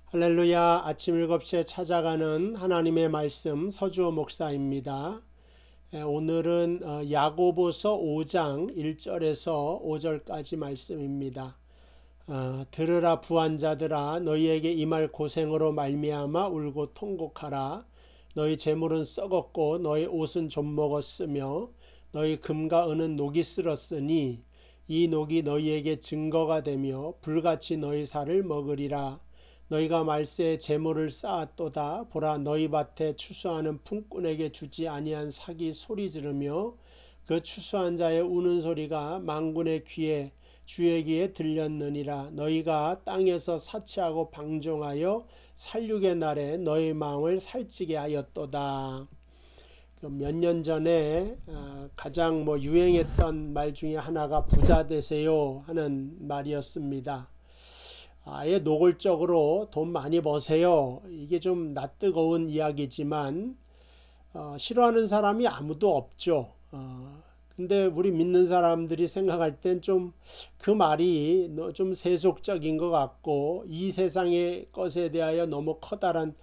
할렐루야. 아침 7시에 찾아가는 하나님의 말씀 서주호 목사입니다. 오늘은 야고보서 5장 1절에서 5절까지 말씀입니다. 들으라 부한자들아, 너희에게 임할 고생으로 말미암아 울고 통곡하라. 너희 재물은 썩었고 너희 옷은 좀 먹었으며 너희 금과 은은 녹이 쓸었으니 이 녹이 너희에게 증거가 되며 불같이 너희 살을 먹으리라. 너희가 말세에 재물을 쌓았도다. 보라, 너희 밭에 추수하는 품꾼에게 주지 아니한 삭이 소리 지르며 그 추수한 자의 우는 소리가 만군의 귀에 주의 귀에 들렸느니라. 너희가 땅에서 사치하고 방종하여 살육의 날에 너희 마음을 살찌게 하였도다. 몇 년 전에 가장 유행했던 말 중에 하나가 부자 되세요 하는 말이었습니다. 아예 노골적으로 돈 많이 버세요. 이게 좀 낯뜨거운 이야기지만 싫어하는 사람이 아무도 없죠. 근데 우리 믿는 사람들이 생각할 땐 좀 그 말이 좀 세속적인 것 같고 이 세상의 것에 대하여 너무 커다란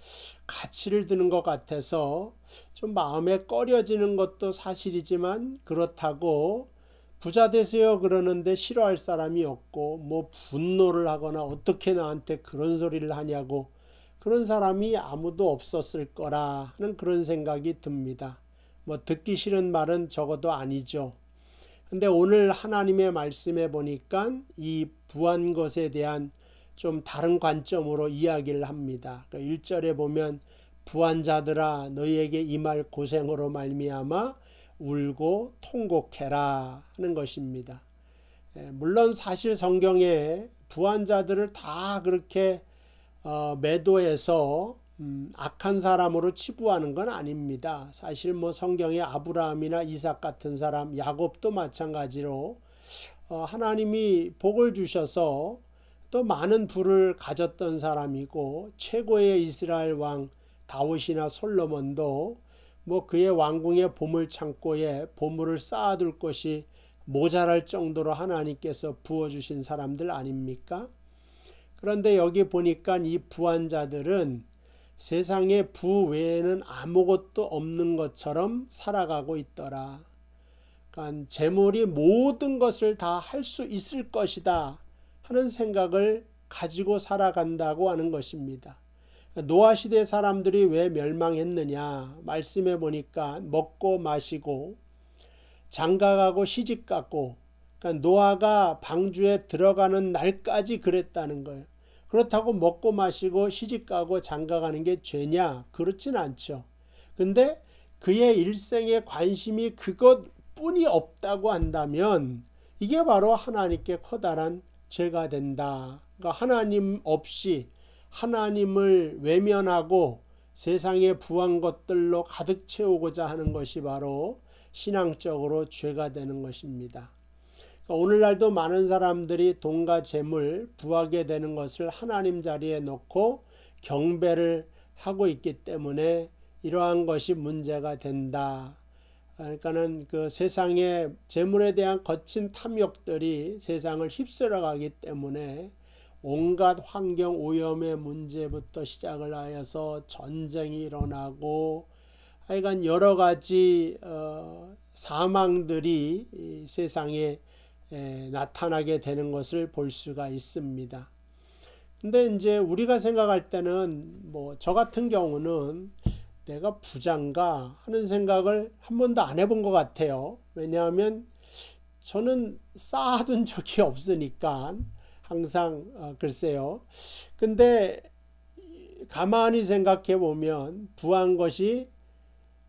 가치를 두는 것 같아서 좀 마음에 꺼려지는 것도 사실이지만, 그렇다고 부자 되세요 그러는데 싫어할 사람이 없고 분노를 하거나 어떻게 나한테 그런 소리를 하냐고 그런 사람이 아무도 없었을 거라 하는 그런 생각이 듭니다. 듣기 싫은 말은 적어도 아니죠. 근데 오늘 하나님의 말씀에 보니까 이 부한 것에 대한 좀 다른 관점으로 이야기를 합니다. 1절에 보면 부한 자들아, 너희에게 임할 고생으로 말미암아 울고 통곡해라 하는 것입니다. 물론 사실 성경에 부한 자들을 다 그렇게 매도해서 악한 사람으로 치부하는 건 아닙니다. 사실 성경에 아브라함이나 이삭 같은 사람, 야곱도 마찬가지로 하나님이 복을 주셔서 또 많은 부를 가졌던 사람이고, 최고의 이스라엘 왕 다윗이나 솔로몬도 그의 왕궁의 보물 창고에 보물을 쌓아둘 것이 모자랄 정도로 하나님께서 부어주신 사람들 아닙니까? 그런데 여기 보니까 이 부한 자들은 세상에 부 외에는 아무것도 없는 것처럼 살아가고 있더라. 그러니까 재물이 모든 것을 다 할 수 있을 것이다 하는 생각을 가지고 살아간다고 하는 것입니다. 노아 시대 사람들이 왜 멸망했느냐? 말씀해 보니까 먹고 마시고 장가가고 시집갔고, 그러니까 노아가 방주에 들어가는 날까지 그랬다는 거예요. 그렇다고 먹고 마시고 시집가고 장가가는 게 죄냐? 그렇진 않죠. 근데 그의 일생에 관심이 그것뿐이 없다고 한다면 이게 바로 하나님께 커다란 죄가 된다. 그러니까 하나님 없이 하나님을 외면하고 세상에 부한 것들로 가득 채우고자 하는 것이 바로 신앙적으로 죄가 되는 것입니다. 오늘날도 많은 사람들이 돈과 재물, 부하게 되는 것을 하나님 자리에 놓고 경배를 하고 있기 때문에 이러한 것이 문제가 된다. 그러니까는 그 세상의 재물에 대한 거친 탐욕들이 세상을 휩쓸어 가기 때문에 온갖 환경 오염의 문제부터 시작을 하여서 전쟁이 일어나고, 하여간 여러 가지 사망들이 세상에 나타나게 되는 것을 볼 수가 있습니다. 근데 이제 우리가 생각할 때는 저 같은 경우는 내가 부자인가 하는 생각을 한 번도 안 해본 것 같아요. 왜냐하면 저는 쌓아둔 적이 없으니까 항상 글쎄요. 근데 가만히 생각해 보면 부한 것이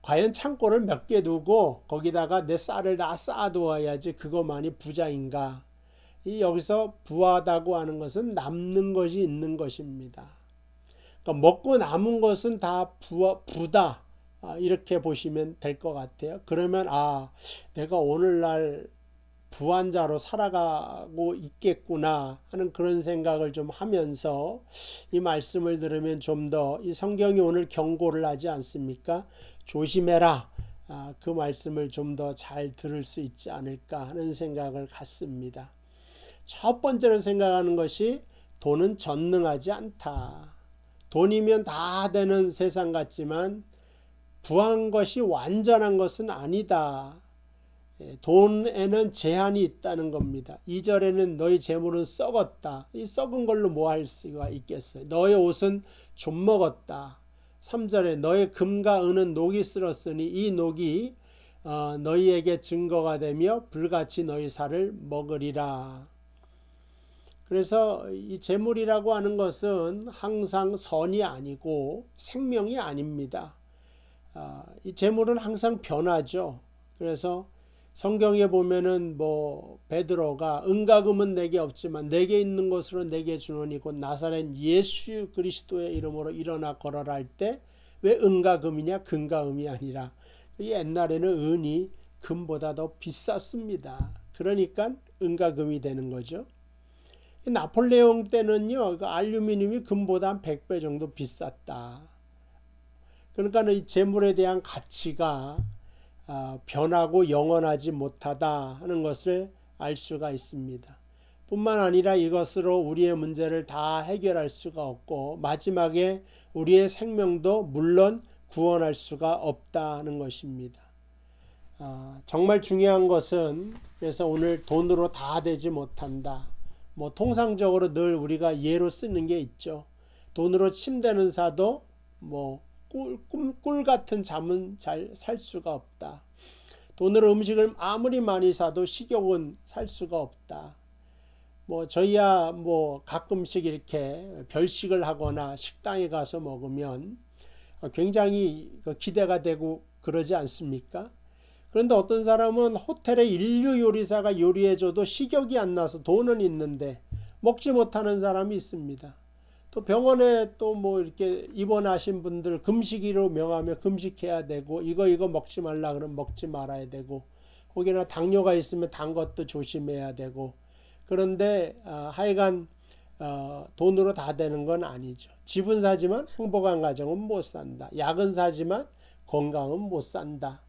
과연 창고를 몇 개 두고 거기다가 내 쌀을 다 쌓아두어야지 그것만이 부자인가? 여기서 부하다고 하는 것은 남는 것이 있는 것입니다. 그러니까 먹고 남은 것은 다 부다, 이렇게 보시면 될 것 같아요. 그러면 내가 오늘날 부한 자로 살아가고 있겠구나 하는 그런 생각을 좀 하면서 이 말씀을 들으면 좀 더, 이 성경이 오늘 경고를 하지 않습니까? 조심해라. 그 말씀을 좀 더 잘 들을 수 있지 않을까 하는 생각을 갖습니다. 첫 번째로 생각하는 것이 돈은 전능하지 않다. 돈이면 다 되는 세상 같지만 부한 것이 완전한 것은 아니다. 돈에는 제한이 있다는 겁니다. 2절에는 너희 재물은 썩었다. 이 썩은 걸로 뭐 할 수가 있겠어요. 너의 옷은 좀 먹었다. 3절에 너의 금과 은은 녹이 쓸었으니 이 녹이 너희에게 증거가 되며 불같이 너희 살을 먹으리라. 그래서 이 재물이라고 하는 것은 항상 선이 아니고 생명이 아닙니다. 이 재물은 항상 변하죠. 그래서 성경에 보면은 뭐 베드로가 은과 금은 내게 없지만 내게 있는 것으로 내게 주노니 곧 나사렛 예수 그리스도의 이름으로 일어나 걸어라 할 때 왜 은과 금이냐? 금과 금이 아니라 옛날에는 은이 금보다 더 비쌌습니다. 그러니까 은과 금이 되는 거죠. 나폴레옹 때는요, 그 알루미늄이 금보다 한 100배 정도 비쌌다. 그러니까 이 재물에 대한 가치가 변하고 영원하지 못하다 하는 것을 알 수가 있습니다. 뿐만 아니라 이것으로 우리의 문제를 다 해결할 수가 없고 마지막에 우리의 생명도 물론 구원할 수가 없다는 것입니다. 정말 중요한 것은 그래서 오늘 돈으로 다 되지 못한다. 뭐 통상적으로 늘 우리가 예로 쓰는 게 있죠. 돈으로 침대는 사도 뭐 꿀 같은 잠은 잘 살 수가 없다. 돈으로 음식을 아무리 많이 사도 식욕은 살 수가 없다. 뭐 저희야 뭐 가끔씩 이렇게 별식을 하거나 식당에 가서 먹으면 굉장히 기대가 되고 그러지 않습니까? 그런데 어떤 사람은 호텔에 인류 요리사가 요리해줘도 식욕이 안 나서 돈은 있는데 먹지 못하는 사람이 있습니다. 또 병원에 또 뭐 이렇게 입원하신 분들 금식이로 명하면 금식해야 되고 이거 먹지 말라 그러면 먹지 말아야 되고 혹여나 당뇨가 있으면 단 것도 조심해야 되고 그런데 하여간 돈으로 다 되는 건 아니죠. 집은 사지만 행복한 가정은 못 산다. 약은 사지만 건강은 못 산다.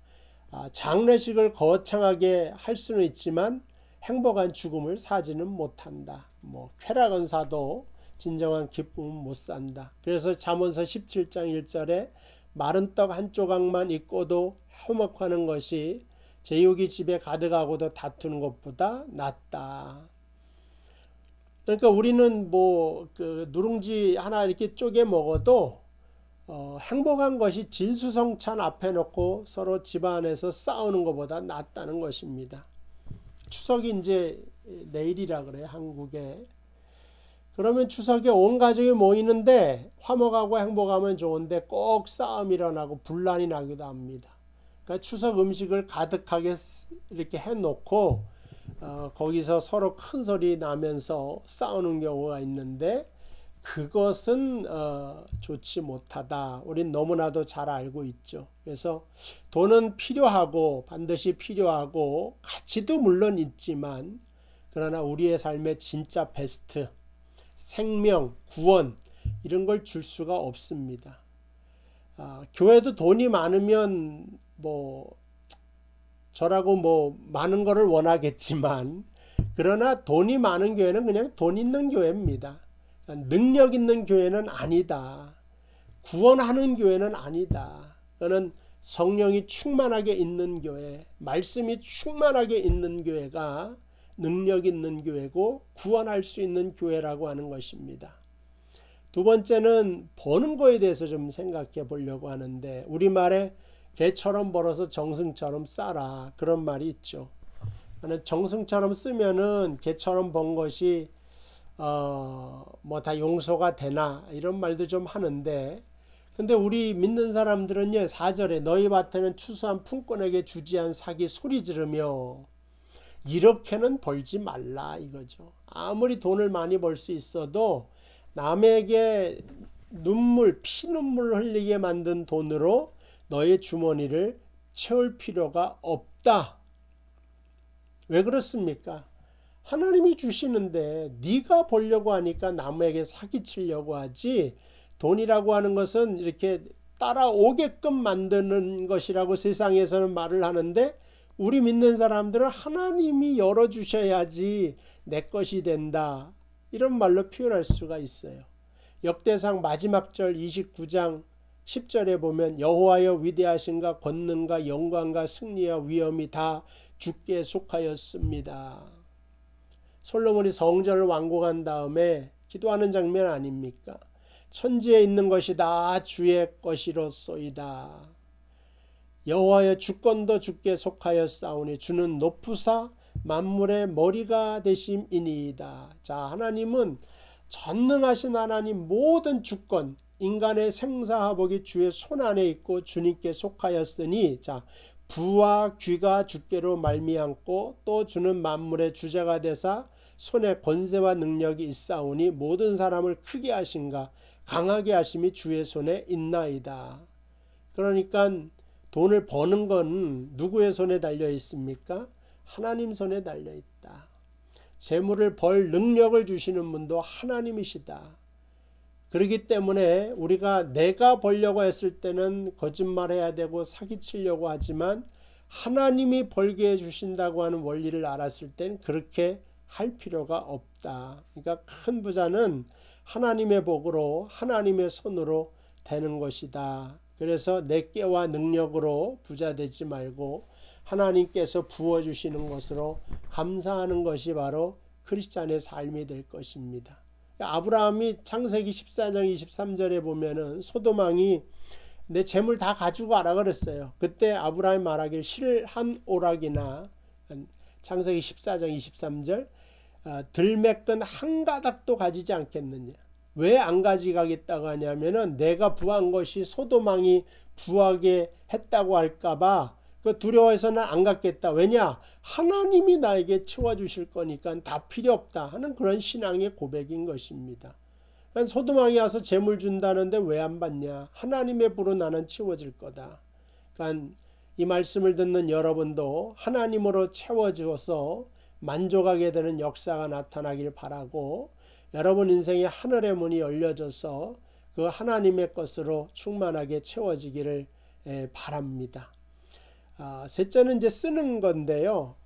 장례식을 거창하게 할 수는 있지만 행복한 죽음을 사지는 못한다. 뭐 쾌락은 사도 진정한 기쁨은 못 산다. 그래서 잠언서 17장 1절에 마른 떡 한 조각만 있고도 화목하는 것이 제육이 집에 가득하고도 다투는 것보다 낫다. 그러니까 우리는 뭐 그 누룽지 하나 이렇게 쪼개 먹어도 행복한 것이 진수성찬 앞에 놓고 서로 집안에서 싸우는 것보다 낫다는 것입니다. 추석이 이제 내일이라 그래요, 한국에. 그러면 추석에 온 가족이 모이는데 화목하고 행복하면 좋은데 꼭 싸움이 일어나고 분란이 나기도 합니다. 그러니까 추석 음식을 가득하게 이렇게 해놓고 거기서 서로 큰 소리 나면서 싸우는 경우가 있는데 그것은 좋지 못하다. 우린 너무나도 잘 알고 있죠. 그래서 돈은 필요하고 반드시 필요하고 가치도 물론 있지만 그러나 우리의 삶의 진짜 베스트 생명, 구원 이런 걸 줄 수가 없습니다. 교회도 돈이 많으면 뭐 저라고 뭐 많은 거를 원하겠지만 그러나 돈이 많은 교회는 그냥 돈 있는 교회입니다. 능력 있는 교회는 아니다. 구원하는 교회는 아니다. 그는 성령이 충만하게 있는 교회, 말씀이 충만하게 있는 교회가 능력 있는 교회고 구원할 수 있는 교회라고 하는 것입니다. 두 번째는 버는 거에 대해서 좀 생각해 보려고 하는데 우리말에 개처럼 벌어서 정승처럼 싸라 그런 말이 있죠. 정승처럼 쓰면은 개처럼 번 것이 뭐 다 용서가 되나 이런 말도 좀 하는데 근데 우리 믿는 사람들은요 4절에 너희 밭에는 추수한 품꾼에게 주지한 사기 소리 지르며 이렇게는 벌지 말라 이거죠. 아무리 돈을 많이 벌 수 있어도 남에게 피눈물 흘리게 만든 돈으로 너의 주머니를 채울 필요가 없다. 왜 그렇습니까? 하나님이 주시는데 네가 벌려고 하니까 남에게 사기치려고 하지 돈이라고 하는 것은 이렇게 따라오게끔 만드는 것이라고 세상에서는 말을 하는데 우리 믿는 사람들은 하나님이 열어주셔야지 내 것이 된다. 이런 말로 표현할 수가 있어요. 역대상 마지막 절 29장 10절에 보면 여호와여 위대하신가 권능과 영광과 승리와 위엄이 다 주께 속하였습니다. 솔로몬이 성전을 완공한 다음에 기도하는 장면 아닙니까? 천지에 있는 것이 다 주의 것이로소이다. 여호와여 주권도 주께 속하였사오니 주는 높으사 만물의 머리가 되심이니이다. 자, 하나님은 전능하신 하나님, 모든 주권, 인간의 생사화복이 주의 손안에 있고 주님께 속하였으니, 자, 부와 귀가 주께로 말미암고 또 주는 만물의 주자가 되사 손에 권세와 능력이 있사오니 모든 사람을 크게 하신가 강하게 하심이 주의 손에 있나이다. 그러니까 돈을 버는 건 누구의 손에 달려 있습니까? 하나님 손에 달려 있다. 재물을 벌 능력을 주시는 분도 하나님이시다. 그렇기 때문에 우리가 내가 벌려고 했을 때는 거짓말해야 되고 사기치려고 하지만 하나님이 벌게 해주신다고 하는 원리를 알았을 땐 그렇게 할 필요가 없다. 그러니까 큰 부자는 하나님의 복으로 하나님의 손으로 되는 것이다. 그래서 내 깨와 능력으로 부자 되지 말고 하나님께서 부어주시는 것으로 감사하는 것이 바로 크리스찬의 삶이 될 것입니다. 아브라함이 창세기 14장 23절에 보면은 소돔왕이 내 재물 다 가지고 가라 그랬어요. 그때 아브라함이 말하길 실 한 오락이나 창세기 14장 23절 들매끈 한 가닥도 가지지 않겠느냐. 왜 안 가져가겠다고 하냐면은 내가 부한 것이 소돔왕이 부하게 했다고 할까봐 그 두려워해서는 안 갖겠다. 왜냐? 하나님이 나에게 채워주실 거니까 다 필요 없다 하는 그런 신앙의 고백인 것입니다. 그러니까 소돔왕이 와서 재물 준다는데 왜 안 받냐? 하나님의 부로 나는 채워질 거다. 그러니까 이 말씀을 듣는 여러분도 하나님으로 채워주어서 만족하게 되는 역사가 나타나길 바라고 여러분 인생에 하늘의 문이 열려져서 그 하나님의 것으로 충만하게 채워지기를 바랍니다. 셋째는 이제 쓰는 건데요.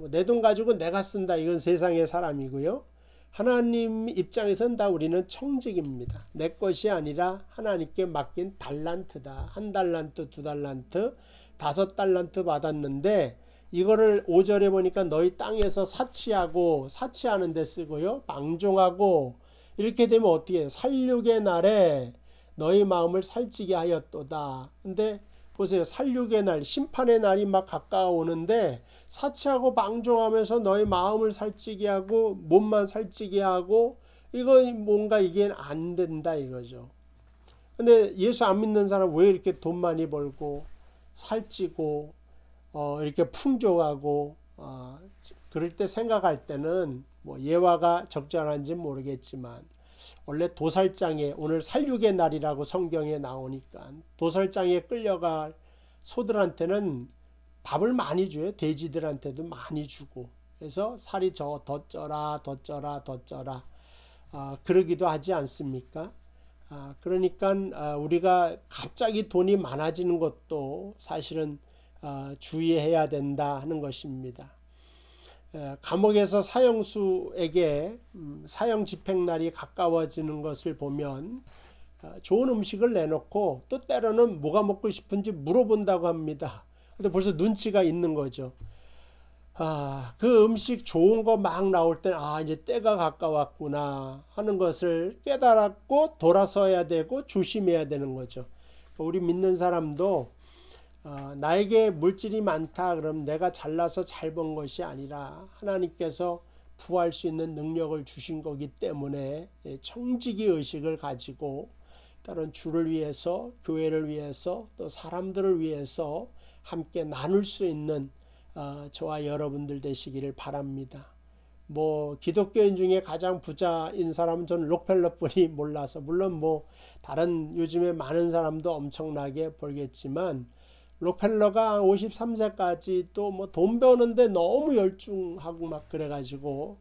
내 돈 가지고 내가 쓴다. 이건 세상의 사람이고요. 하나님 입장에서는 다 우리는 청직입니다. 내 것이 아니라 하나님께 맡긴 달란트다. 1달란트, 2달란트, 5달란트 받았는데 이거를 5절에 보니까 너희 땅에서 사치하고 사치하는 데 쓰고요. 방종하고 이렇게 되면 어떻게 해요? 살육의 날에 너희 마음을 살찌게 하였도다. 근데 보세요. 살육의 날, 심판의 날이 막 가까워오는데 사치하고 방종하면서 너희 마음을 살찌게 하고 몸만 살찌게 하고 이거 뭔가 이게 안 된다 이거죠. 근데 예수 안 믿는 사람 왜 이렇게 돈 많이 벌고 살찌고 이렇게 풍족하고 그럴 때 생각할 때는 뭐 예화가 적절한지 모르겠지만 원래 도살장에 오늘 살육의 날이라고 성경에 나오니까 도살장에 끌려갈 소들한테는 밥을 많이 줘요. 돼지들한테도 많이 주고 그래서 살이 더 쪄라 더 쪄라 더 쪄라 그러기도 하지 않습니까? 그러니까 우리가 갑자기 돈이 많아지는 것도 사실은 주의해야 된다 하는 것입니다. 감옥에서 사형수에게 사형 집행날이 가까워지는 것을 보면 좋은 음식을 내놓고 또 때로는 뭐가 먹고 싶은지 물어본다고 합니다. 근데 벌써 눈치가 있는 거죠. 그 음식 좋은 거 막 나올 때 이제 때가 가까웠구나 하는 것을 깨달았고 돌아서야 되고 조심해야 되는 거죠. 우리 믿는 사람도 나에게 물질이 많다 그럼 내가 잘나서 잘 번 것이 아니라 하나님께서 부할 수 있는 능력을 주신 거기 때문에 청지기 의식을 가지고 다른 주를 위해서 교회를 위해서 또 사람들을 위해서 함께 나눌 수 있는 저와 여러분들 되시기를 바랍니다. 뭐 기독교인 중에 가장 부자인 사람은 저는 록펠러뿐이 몰라서 물론 뭐 다른 요즘에 많은 사람도 엄청나게 벌겠지만 록펠러가 53세까지 또 뭐 돈 버는데 너무 열중하고 막 그래가지고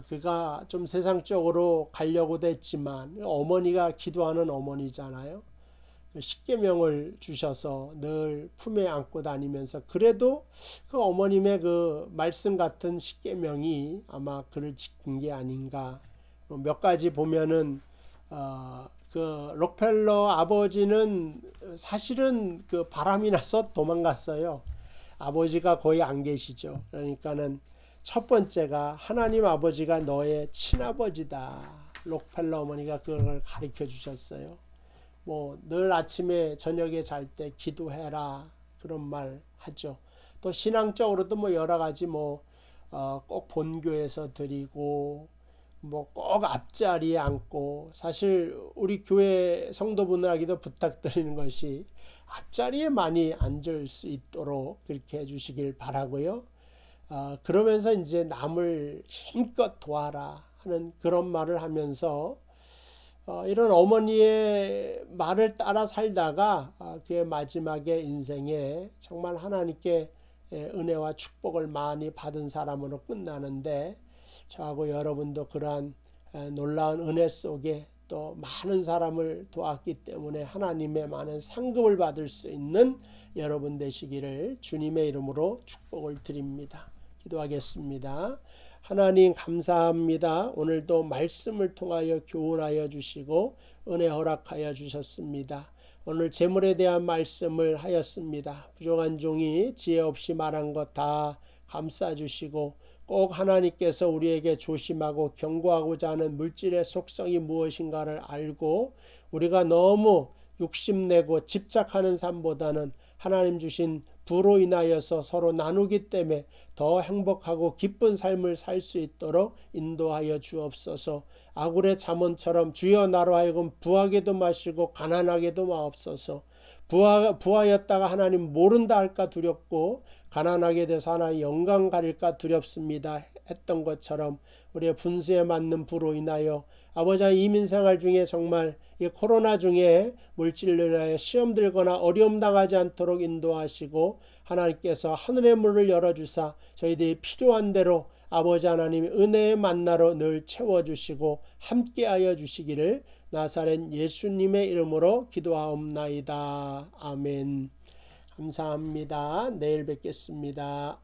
그가 좀 세상적으로 가려고도 했지만 어머니가 기도하는 어머니잖아요. 십계명을 주셔서 늘 품에 안고 다니면서 그래도 그 어머님의 그 말씀 같은 십계명이 아마 그를 지킨 게 아닌가. 몇 가지 보면은 그 록펠러 아버지는 사실은 그 바람이 나서 도망갔어요. 아버지가 거의 안 계시죠. 그러니까는 첫 번째가 하나님 아버지가 너의 친아버지다. 록펠러 어머니가 그걸 가르쳐 주셨어요. 뭐 늘 아침에 저녁에 잘 때 기도해라 그런 말 하죠. 또 신앙적으로도 뭐 여러 가지 뭐 꼭 본교에서 드리고 뭐 꼭 앞자리에 앉고, 사실 우리 교회 성도분들에게도 부탁드리는 것이 앞자리에 많이 앉을 수 있도록 그렇게 해주시길 바라고요. 그러면서 이제 남을 힘껏 도와라 하는 그런 말을 하면서 이런 어머니의 말을 따라 살다가 그의 마지막에 인생에 정말 하나님께 은혜와 축복을 많이 받은 사람으로 끝나는데, 저하고 여러분도 그러한 놀라운 은혜 속에 또 많은 사람을 도왔기 때문에 하나님의 많은 상급을 받을 수 있는 여러분 되시기를 주님의 이름으로 축복을 드립니다. 기도하겠습니다. 하나님 감사합니다. 오늘도 말씀을 통하여 교훈하여 주시고 은혜 허락하여 주셨습니다. 오늘 재물에 대한 말씀을 하였습니다. 부족한 종이 지혜 없이 말한 것 다 감싸 주시고, 꼭 하나님께서 우리에게 조심하고 경고하고자 하는 물질의 속성이 무엇인가를 알고 우리가 너무 욕심내고 집착하는 삶보다는 하나님 주신 부로 인하여서 서로 나누기 때문에 더 행복하고 기쁜 삶을 살 수 있도록 인도하여 주옵소서. 아굴의 잠언처럼 주여 나로 하여금 부하게도 마시고 가난하게도 마옵소서. 부하였다가 하나님 모른다 할까 두렵고 가난하게 돼서 하나님 영광 가릴까 두렵습니다 했던 것처럼 우리의 분수에 맞는 부로 인하여 아버지 이민생활 중에 정말 이 코로나 중에 물질로 인하여 시험 들거나 어려움 당하지 않도록 인도하시고, 하나님께서 하늘의 문을 열어주사 저희들이 필요한 대로 아버지 하나님의 은혜의 만나로 늘 채워주시고 함께하여 주시기를 나사렛 예수님의 이름으로 기도하옵나이다. 아멘. 감사합니다. 내일 뵙겠습니다.